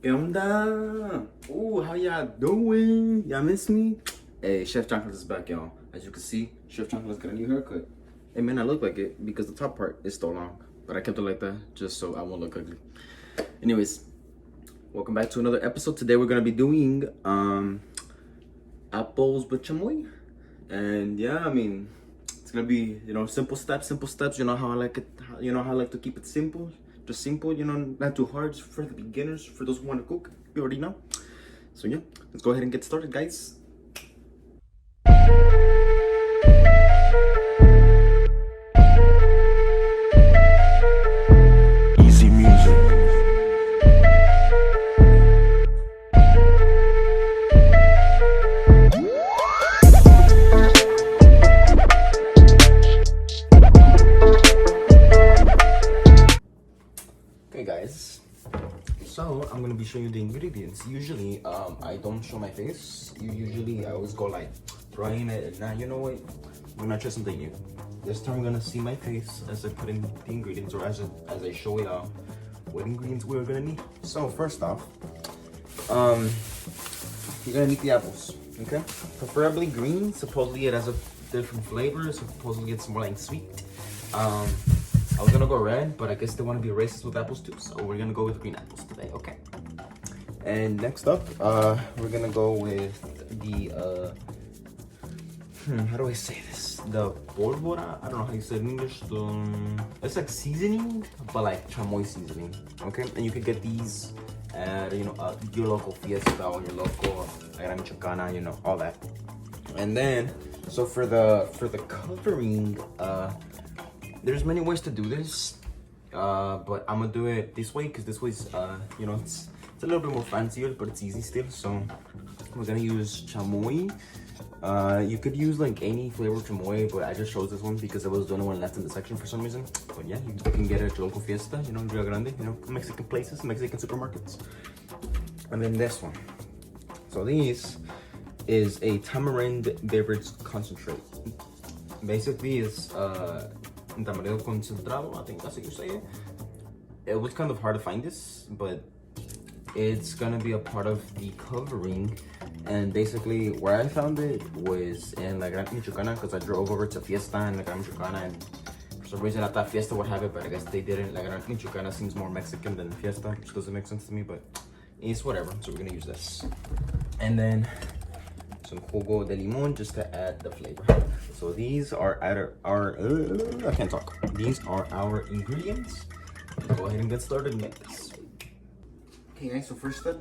¿Qué onda? Ooh, how y'all doing? Y'all miss me? Hey, Chef Chanclas is back, y'all. As you can see, Chef Chanclas got a new haircut. Hey, man, I look like it because the top part is still long. But I kept it like that just so I won't look ugly. Anyways, welcome back to another episode. Today we're going to be doing apples with chamoy. And yeah, I mean, it's going to be, simple steps. You know how I like it. You know how I like to keep it simple. Just simple, not too hard for the beginners, for those who want to cook. You already know. So yeah, let's go ahead and get started, guys. Easy music. Okay, guys. So I'm gonna be showing you the ingredients. Usually, I don't show my face. I always go like throwing it. And now, you know what? We're gonna try something new. This time, we're gonna see my face as I put in the ingredients, or as I show y'all what ingredients we're gonna need. So first off, you're gonna need the apples. Okay, preferably green. Supposedly it has a different flavor. Supposedly it's more like sweet. I was gonna go red, but I guess they want to be racist with apples too, so we're gonna go with green apples today, okay? And next up, we're gonna go with the, how do I say this? The pólvora? I don't know how you say it in English. It's like seasoning, but like chamoy seasoning, okay? And you could get these at, your local fiesta or your local Gran Michoacana, all that. And then, so for the covering, there's many ways to do this, but I'm gonna do it this way because this way's, it's a little bit more fancier, but it's easy still. So we're gonna use chamoy. You could use like any flavor of chamoy, but I just chose this one because it was the only one left in the section for some reason. But yeah, you can get it at your local fiesta, Rio Grande, Mexican places, Mexican supermarkets. And then this one. So this is a tamarind beverage concentrate. Basically, it's tamarindo concentrado, I think that's how you say it. It was kind of hard to find this, but it's gonna be a part of the covering. And basically, where I found it was in La Gran Michoacana, because I drove over to Fiesta in La Gran Michoacana, and for some reason I thought Fiesta would have it, but I guess they didn't. La Gran Michoacana seems more Mexican than Fiesta, which doesn't make sense to me, but it's whatever. So we're gonna use this. And then some jugo de limon just to add the flavor. So these are our I can't talk. These are our ingredients. Go ahead and get started and make this. Okay, guys. So first step,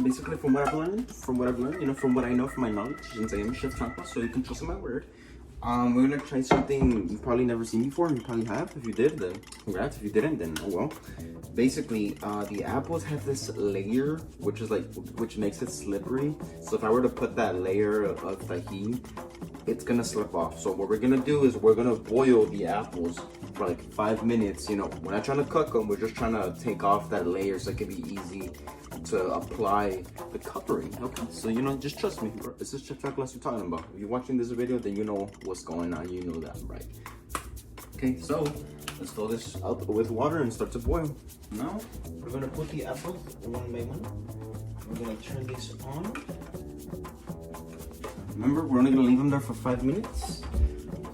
basically from what I've learned, from what I know from my knowledge, since I am Chef Chanclas, so you can trust my word. We're gonna try something you've probably never seen before, and you probably have. If you did, then congrats. If you didn't, then oh well. Basically, the apples have this layer, which makes it slippery. So if I were to put that layer of tahini, it's gonna slip off. So what we're gonna do is we're gonna boil the apples for like 5 minutes. We're not trying to cook them. We're just trying to take off that layer so it can be easy to apply the covering. Okay, so just trust me, bro. This is Chef Chanclas you're talking about. If you're watching this video, then you know what's going on. You know that, right? Okay, so let's fill this up with water and start to boil. Now we're gonna put the apples one by one. We're gonna turn this on. Remember, we're only gonna leave them there for 5 minutes.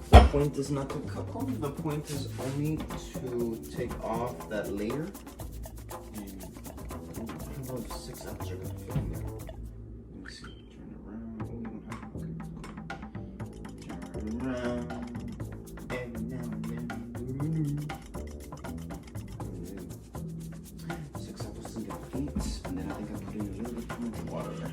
The point is not to cook them. The point is only to take off that layer. I don't know if 6 apples are gonna fit in there. Let me see. Turn around. And now, 6 apples doesn't get 8. And then I think I put in a little bit too much water there.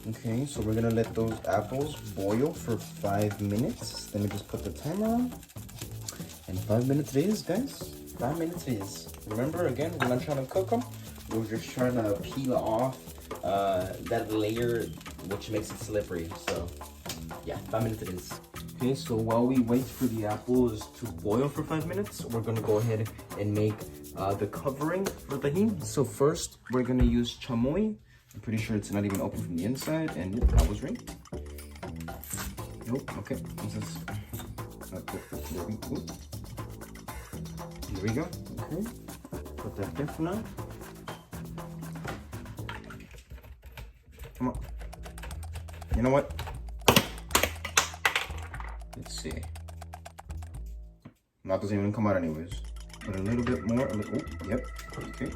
Okay, so we're gonna let those apples boil for 5 minutes. Let me just put the timer on. And 5 minutes it is, guys. 5 minutes it is. Remember, again, we're not trying to cook them. We're just trying to peel off that layer which makes it slippery. So yeah, 5 minutes it is. Okay, so while we wait for the apples to boil for 5 minutes, we're gonna go ahead and make the covering for the tahin. So first, we're gonna use chamoy. I'm pretty sure it's not even open from the inside, and yep, that was right. Nope, okay, this is, there we go. Here we go, okay. Put that there for now. Come on. You know what? Let's see. That doesn't even come out anyways. Put a little bit more. Oh, yep. Okay.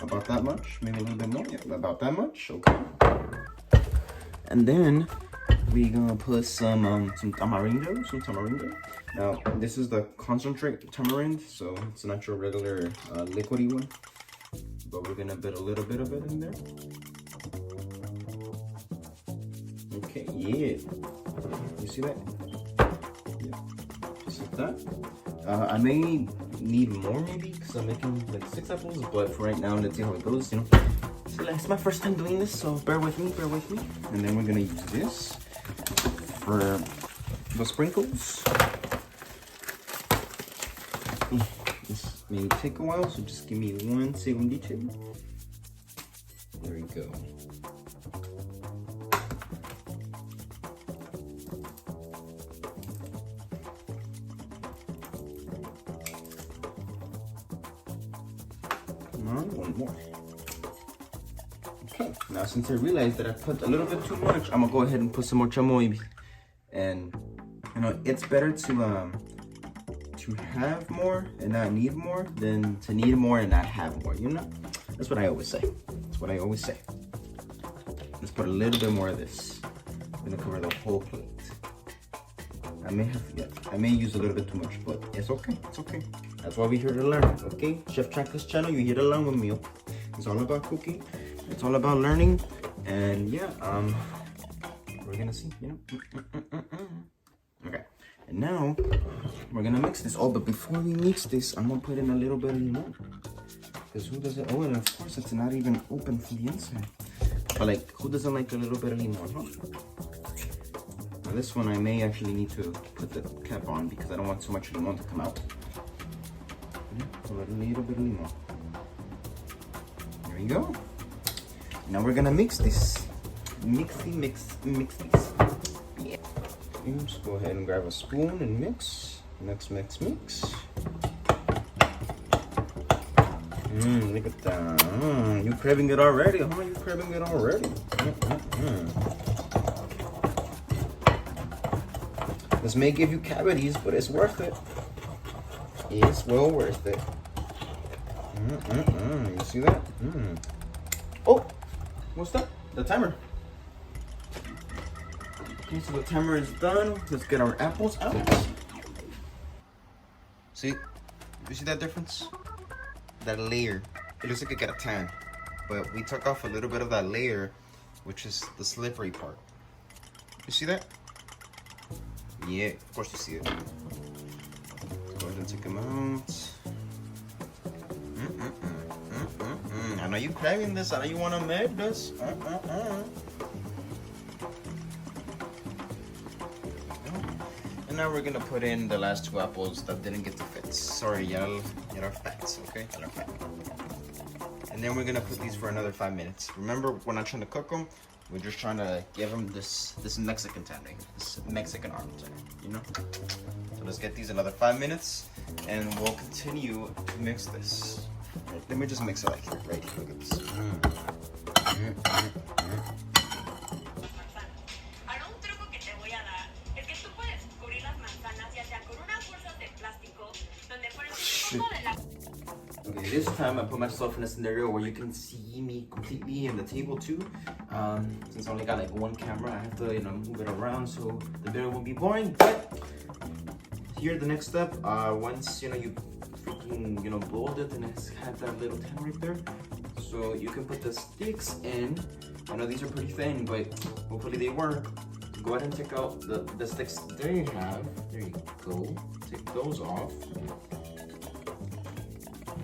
About that much. Maybe a little bit more. Yep. About that much. Okay. And then we're gonna put some tamarindo. Now this is the concentrate tamarind, so it's not your regular liquidy one. But we're gonna put a little bit of it in there. Okay. Yeah. You see that? Just like that. I may need more maybe because I'm making like 6 apples, but for right now, let's see how it goes, you know. So it's my first time doing this, so bear with me. And then we're gonna use this for the sprinkles. This may take a while, so just give me 1 second. There we go. One more. Okay, now since I realized that I put a little bit too much, I'm gonna go ahead and put some more chamoy. And you know, it's better to have more and not need more than to need more and not have more, you know? That's what I always say. Let's put a little bit more of this. I'm gonna cover the whole plate. I may use a little bit too much, but it's okay. That's why we're here to learn, okay? Chef Chanclas channel, you're here to learn with me. It's all about cooking. It's all about learning. And yeah, we're gonna see, you know. Okay, and now we're gonna mix this. Oh, but before we mix this, I'm gonna put in a little bit of limon. Because who doesn't? Oh, and of course, it's not even open from the inside. But like, who doesn't like a little bit of limon, huh? Now this one I may actually need to put the cap on because I don't want too much limon to come out. So a little bit of limon. There we go. Now we're gonna mix this. Mix this. Yeah. Just go ahead and grab a spoon and mix. Mix. Look at that. You craving it already, huh? This may give you cavities, but it's worth it. It's well worth it. You see that? Oh, what's that? The timer. Okay, so the timer is done. Let's get our apples out. See? You see that difference? That layer. It looks like it got a tan. But we took off a little bit of that layer, which is the slippery part. You see that? Yeah, of course you see it. Go ahead and take them out. I know you craving this. I know you want to make this. And now we're gonna put in the last 2 apples that didn't get to fit. Sorry, y'all are fat, okay? Y'all are fat. And then we're gonna put these for another 5 minutes. Remember, we're not trying to cook them. We're just trying to give them this Mexican tending, this Mexican arm tending, you know? So let's get these another 5 minutes, and we'll continue to mix this. Right, let me just mix it like here, right here. Look at this. Okay, this time I put myself in a scenario where you can see me completely in the table too. Since I only got like 1 camera, I have to, you know, move it around so the video won't be boring. But here, the next step, once you know you freaking, you know, boiled it and it's had that little tan right there, so you can put the sticks in. I know these are pretty thin, but hopefully they work. Go ahead and take out the sticks there you have. There you go. Take those off.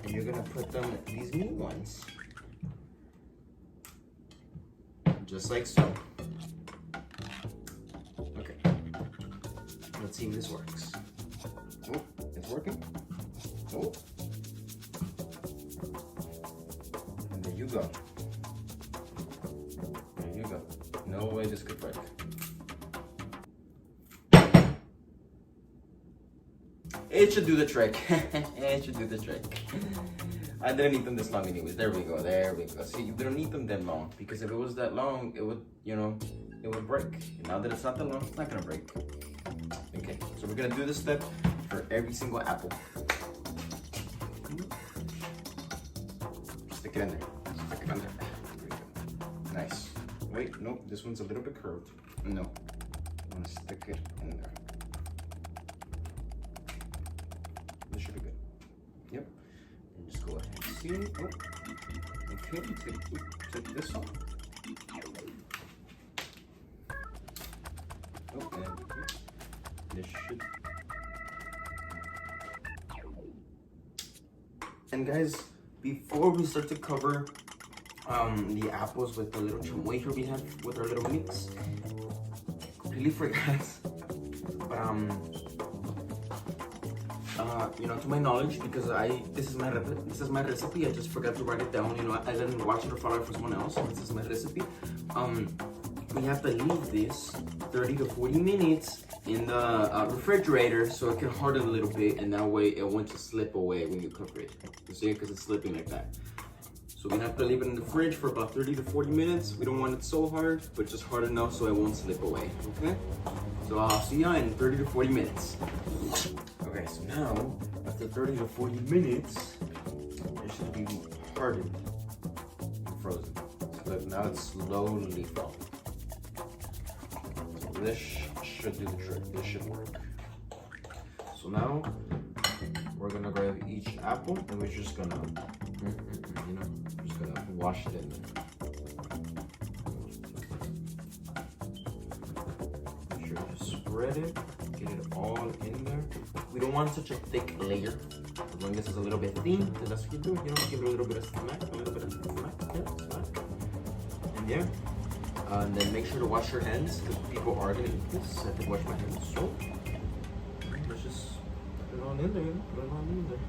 And you're gonna put them, these new ones, just like so. Okay, Let's see if this works. Oh, it's working. Oh. And there you go. There you go. No way this could break. It should do the trick. It should do the trick. I didn't need them this long anyways. There we go, there we go. See, you don't need them that long, because if it was that long, it would, you know, it would break. And now that it's not that long, it's not gonna break. Okay, so we're gonna do this step for every single apple. Stick it in there, stick it in there. There we go. Nice. Wait, no, this one's a little bit curved. No, I'm gonna stick it in there. This should be good. Yep. And just go ahead and see. Oh. Okay, take this off. Oh, and this should. And guys, before we start to cover the apples with the little chamoy here we have with our little mix, completely forgot. But you know, to my knowledge, because this is my recipe. I just forgot to write it down. You know, I didn't watch it or follow it from someone else. So this is my recipe. We have to leave this 30 to 40 minutes in the refrigerator so it can harden a little bit, and that way it won't just slip away when you cook it. You see, because it's slipping like that. So we have to leave it in the fridge for about 30 to 40 minutes. We don't want it so hard, but just hard enough so it won't slip away. Okay. So I'll see you in 30 to 40 minutes. Okay, so now, after 30 to 40 minutes, it should be hardened and frozen. So now it's slowly falling. So this should do the trick. This should work. So now, we're gonna grab each apple and we're just gonna, you know, just gonna wash it in there. Make sure to spread it, get it all in there. We don't want such a thick layer. As long as it's a little bit thin, then that's what you do. You know, give it a little bit of smack, a little bit of smack, yeah, smack. And yeah. And then make sure to wash your hands, because people are gonna eat this. I have to wash my hands. So let's just put it on in there, put it on in there.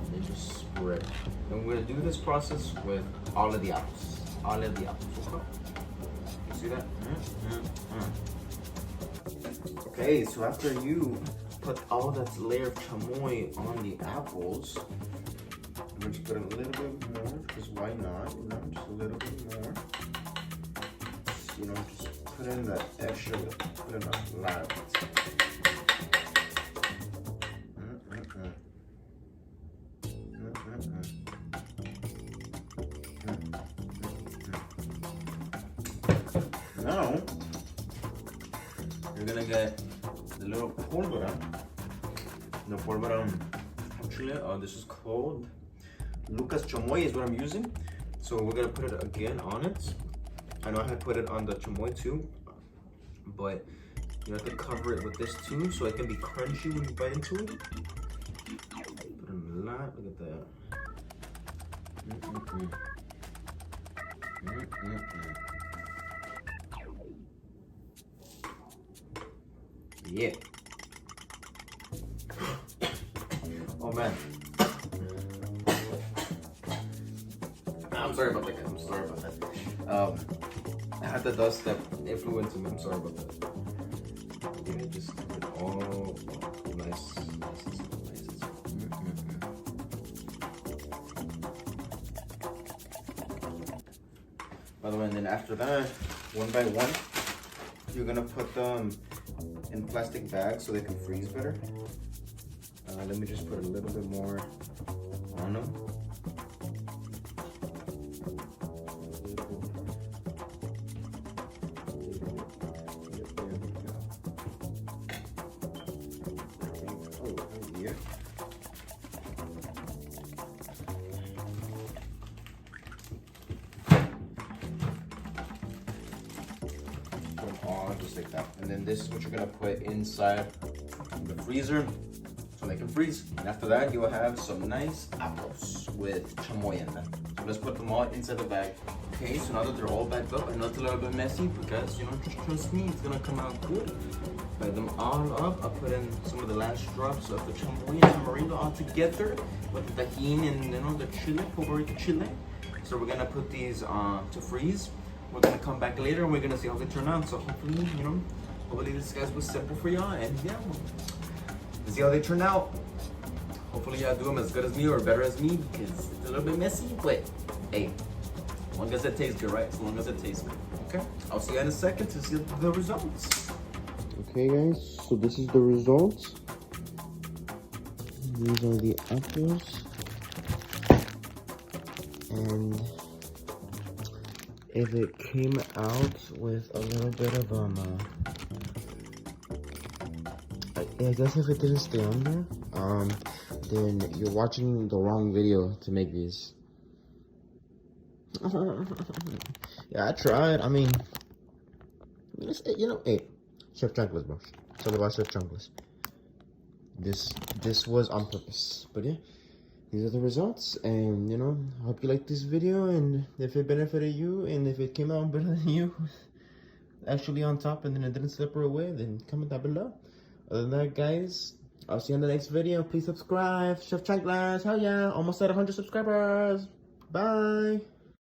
And then just spread it. And we're gonna do this process with all of the apples. All of the apples. You see that? Okay, so after you put all that layer of chamoy on the apples, I'm going to put a little bit more, because why not? You know, just a little bit more. You know, just put in that extra, put in a lot of it. Now, you're gonna get the little pólvora. The pólvora, actually, this is called Lucas Chamoy is what I'm using. So we're gonna put it again on it. I know I had put it on the chamoy too, but you have to cover it with this too, so it can be crunchy when you bite into it. Put in a lot. Look at that. Yeah. Oh man. I'm sorry about that, guys. I'm sorry about that. I had the dust that it flew into me. I'm sorry about that. Okay, just keep it all nice. By the way, and then after that, one by one, you're gonna put them in plastic bags so they can freeze better. Let me just put a little bit more on them. Just like that. And then this is what you're gonna put inside the freezer so they can freeze. And after that, you will have some nice apples with chamoy in them. So let's put them all inside the bag. Okay, so now that they're all bagged up, I know it's a little bit messy because, you know, just trust me, it's gonna come out good. fry them all up. I'll put in some of the last drops of the chamoy and tamarindo all together with the tajin and the chile, favorito chile. So we're gonna put these to freeze. We're gonna come back later and we're gonna see how they turn out. So hopefully, hopefully this guys was simple for y'all, and yeah, we'll see how they turn out. Hopefully y'all do them as good as me or better as me, because it's a little bit messy, but hey, as long as it tastes good, right? As long as it tastes good. Okay, I'll see you in a second to see the results. Okay guys, so this is the results. These are the apples. And if it came out with a little bit of I guess if it didn't stay on there, then you're watching the wrong video to make these. Yeah, I tried. I mean, hey, Chef Chanclas, bro. It's all about Chef Chanclas. This was on purpose, but yeah. These are the results, and I hope you liked this video, and if it benefited you, and if it came out better than you, actually on top, and then it didn't slip away, then comment down below. Other than that, guys, I'll see you in the next video. Please subscribe. Chef Chanclas, hell yeah, almost at 100 subscribers. Bye.